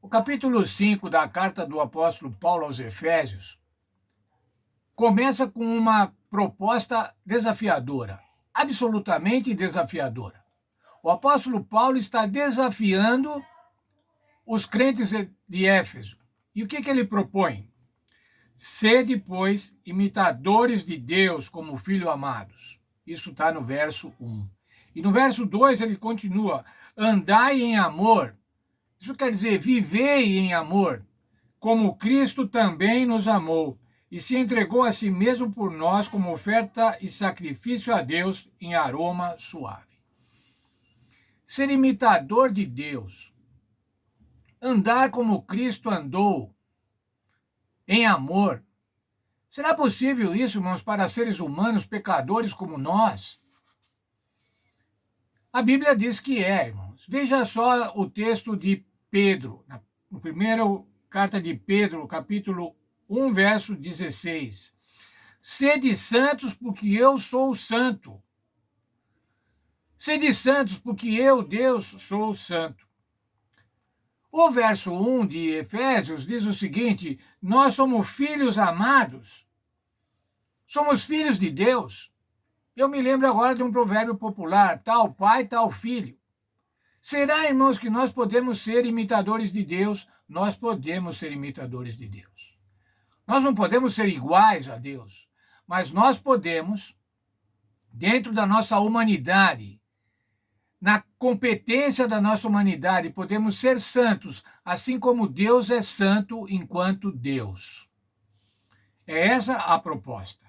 O capítulo 5 da carta do apóstolo Paulo aos Efésios começa com uma proposta desafiadora, absolutamente desafiadora. O apóstolo Paulo está desafiando os crentes de Éfeso. E o que ele propõe? Sede, pois, imitadores de Deus como filhos amados. Isso está no verso 1. E no verso 2 ele continua: andai em amor. Isso quer dizer, vivei em amor, como Cristo também nos amou e se entregou a si mesmo por nós como oferta e sacrifício a Deus em aroma suave. Ser imitador de Deus, andar como Cristo andou, em amor. Será possível isso, irmãos, para seres humanos pecadores como nós? A Bíblia diz que é, irmãos. Veja só o texto de Pedro, na primeira carta de Pedro, capítulo 1, verso 16. Sede santos, porque eu sou santo. Sede santos, porque eu, Deus, sou santo. O verso 1 de Efésios diz o seguinte: nós somos filhos amados, somos filhos de Deus. Eu me lembro agora de um provérbio popular: tal pai, tal filho. Será, irmãos, que nós podemos ser imitadores de Deus? Nós podemos ser imitadores de Deus. Nós não podemos ser iguais a Deus, mas nós podemos, dentro da nossa humanidade, na competência da nossa humanidade, podemos ser santos, assim como Deus é santo enquanto Deus. É essa a proposta.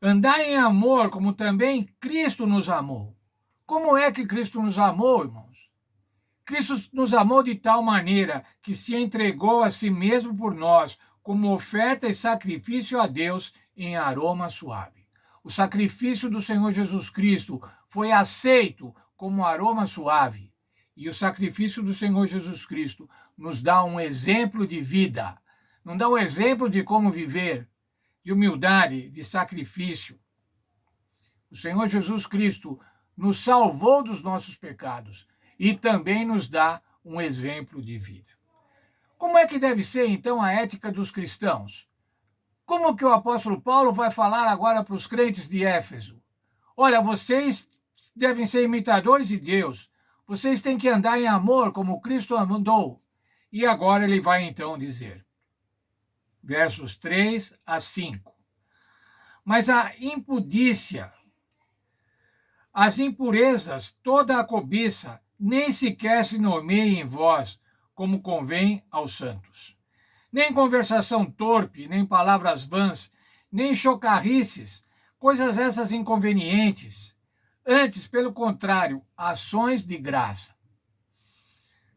Andar em amor, como também Cristo nos amou. Como é que Cristo nos amou, irmãos? Cristo nos amou de tal maneira que se entregou a si mesmo por nós, como oferta e sacrifício a Deus em aroma suave. O sacrifício do Senhor Jesus Cristo foi aceito como aroma suave. E o sacrifício do Senhor Jesus Cristo nos dá um exemplo de vida, nos dá um exemplo de como viver, de humildade, de sacrifício. O Senhor Jesus Cristo nos salvou dos nossos pecados e também nos dá um exemplo de vida. Como é que deve ser, então, a ética dos cristãos? Como que o apóstolo Paulo vai falar agora para os crentes de Éfeso? Olha, vocês devem ser imitadores de Deus. Vocês têm que andar em amor como Cristo andou. E agora ele vai então dizer, versos 3 a 5. Mas a impudícia, as impurezas, toda a cobiça, nem sequer se nomeie em vós, como convém aos santos. Nem conversação torpe, nem palavras vãs, nem chocarrices, coisas essas inconvenientes. Antes, pelo contrário, ações de graça.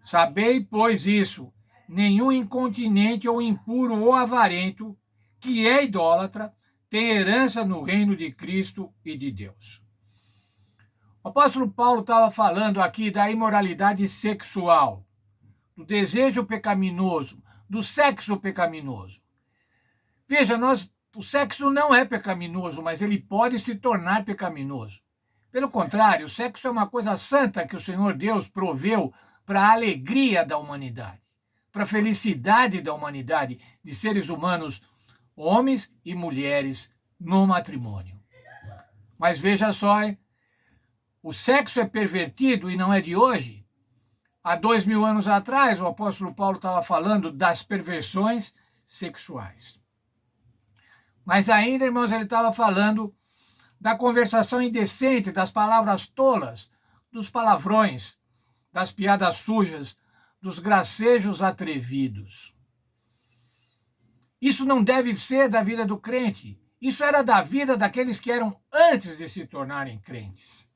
Sabei, pois, isso, nenhum incontinente ou impuro ou avarento, que é idólatra, tem herança no reino de Cristo e de Deus. O apóstolo Paulo estava falando aqui da imoralidade sexual, do desejo pecaminoso, do sexo pecaminoso. Veja, o sexo não é pecaminoso, mas ele pode se tornar pecaminoso. Pelo contrário, o sexo é uma coisa santa que o Senhor Deus proveu para a alegria da humanidade, para a felicidade da humanidade, de seres humanos, homens e mulheres, no matrimônio. Mas veja só, o sexo é pervertido e não é de hoje. Há 2000 anos atrás, o apóstolo Paulo estava falando das perversões sexuais. Mas ainda, irmãos, ele estava falando da conversação indecente, das palavras tolas, dos palavrões, das piadas sujas, dos gracejos atrevidos. Isso não deve ser da vida do crente. Isso era da vida daqueles que eram antes de se tornarem crentes.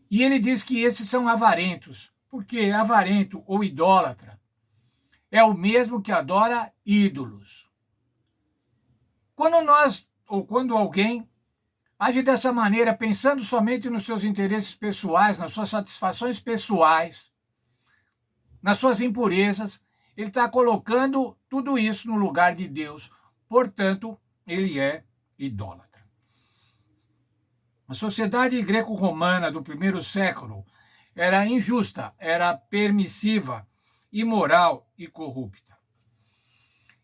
E ele diz que esses são avarentos, porque avarento ou idólatra é o mesmo que adora ídolos. Quando alguém age dessa maneira, pensando somente nos seus interesses pessoais, nas suas satisfações pessoais, nas suas impurezas, ele está colocando tudo isso no lugar de Deus. Portanto, ele é idólatra. A sociedade greco-romana do primeiro século era injusta, era permissiva, imoral e corrupta,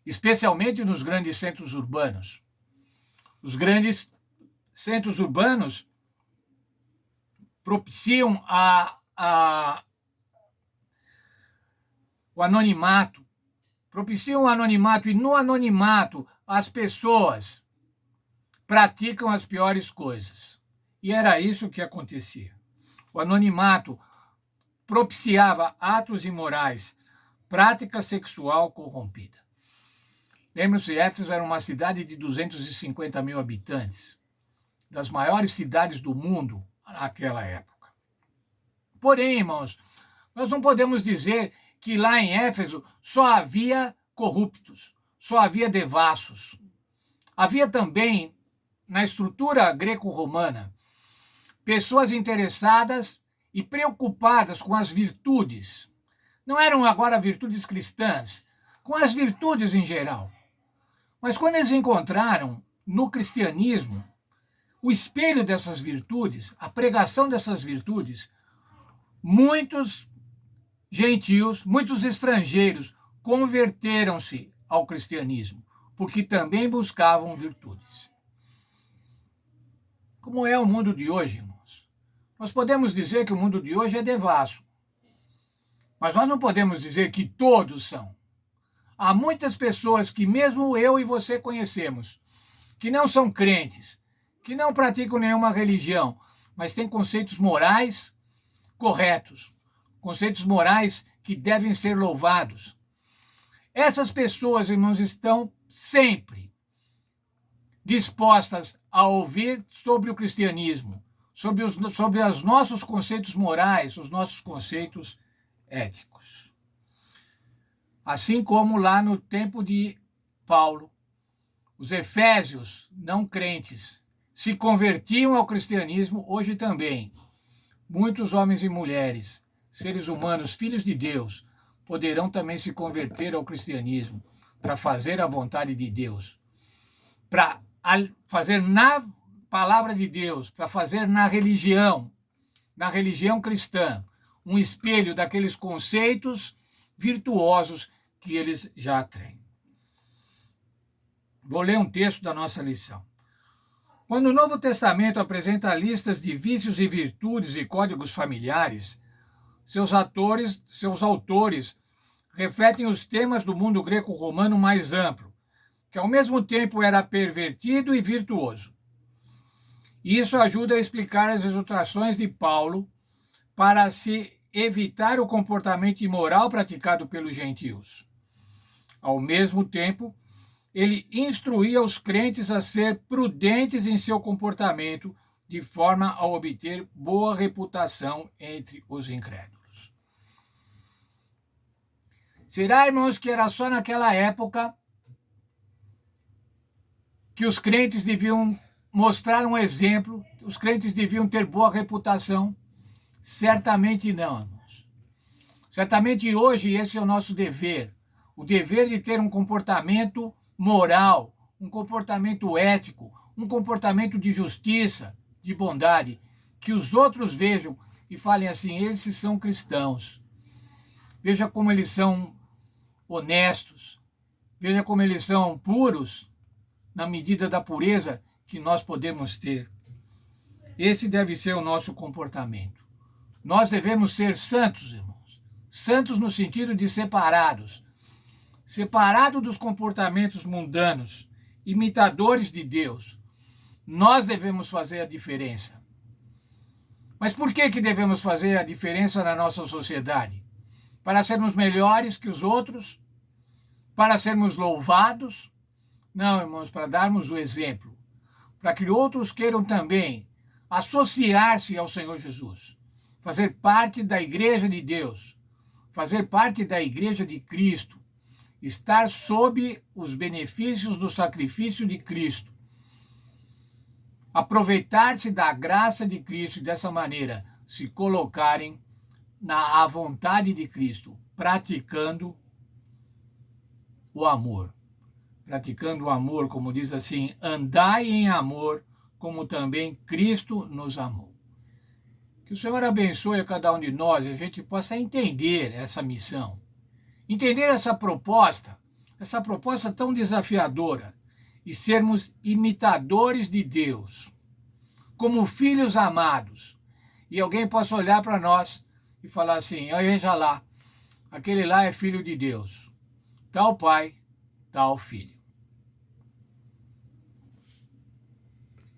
especialmente nos grandes centros urbanos. Os grandes centros urbanos propiciam o anonimato, e no anonimato as pessoas praticam as piores coisas. E era isso que acontecia. O anonimato propiciava atos imorais, prática sexual corrompida. Lembre-se, Éfeso era uma cidade de 250 mil habitantes, das maiores cidades do mundo naquela época. Porém, irmãos, nós não podemos dizer que lá em Éfeso só havia corruptos, só havia devassos. Havia também, na estrutura greco-romana, pessoas interessadas e preocupadas com as virtudes. Não eram agora virtudes cristãs, com as virtudes em geral. Mas quando eles encontraram no cristianismo o espelho dessas virtudes, a pregação dessas virtudes, muitos gentios, muitos estrangeiros converteram-se ao cristianismo, porque também buscavam virtudes. Como é o mundo de hoje, irmãos? Nós podemos dizer que o mundo de hoje é devasso, mas nós não podemos dizer que todos são. Há muitas pessoas que mesmo eu e você conhecemos, que não são crentes, que não praticam nenhuma religião, mas têm conceitos morais corretos, conceitos morais que devem ser louvados. Essas pessoas, irmãos, estão sempre dispostas a ouvir sobre o cristianismo, sobre os nossos conceitos morais, os nossos conceitos éticos. Assim como lá no tempo de Paulo, os efésios não crentes se convertiam ao cristianismo, hoje também. Muitos homens e mulheres, seres humanos, filhos de Deus, poderão também se converter ao cristianismo para fazer a vontade de Deus, para fazer na palavra de Deus, para fazer na religião cristã, um espelho daqueles conceitos virtuosos que eles já têm. Vou ler um texto da nossa lição. Quando o Novo Testamento apresenta listas de vícios e virtudes e códigos familiares, seus autores refletem os temas do mundo greco-romano mais amplo, que ao mesmo tempo era pervertido e virtuoso. E isso ajuda a explicar as exortações de Paulo para se evitar o comportamento imoral praticado pelos gentios. Ao mesmo tempo, ele instruía os crentes a ser prudentes em seu comportamento, de forma a obter boa reputação entre os incrédulos. Será, irmãos, que era só naquela época que os crentes deviam mostrar um exemplo, os crentes deviam ter boa reputação? Certamente não, irmãos. Certamente hoje esse é o nosso dever, o dever de ter um comportamento moral, um comportamento ético, um comportamento de justiça, de bondade, que os outros vejam e falem assim: esses são cristãos. Veja como eles são honestos, veja como eles são puros, na medida da pureza que nós podemos ter. Esse deve ser o nosso comportamento. Nós devemos ser santos, irmãos. Santos no sentido de separados. Separados dos comportamentos mundanos, imitadores de Deus. Nós devemos fazer a diferença. Mas por que devemos fazer a diferença na nossa sociedade? Para sermos melhores que os outros? Para sermos louvados? Não, irmãos, para darmos o exemplo. Para que outros queiram também associar-se ao Senhor Jesus. Fazer parte da igreja de Deus. Fazer parte da igreja de Cristo. Estar sob os benefícios do sacrifício de Cristo. Aproveitar-se da graça de Cristo e dessa maneira se colocarem à vontade de Cristo, praticando o amor. Praticando o amor, como diz assim, andai em amor, como também Cristo nos amou. Que o Senhor abençoe a cada um de nós e a gente possa entender essa missão. Entender essa proposta tão desafiadora, e sermos imitadores de Deus, como filhos amados, e alguém possa olhar para nós e falar assim: veja lá, aquele lá é filho de Deus, tal pai, tal filho.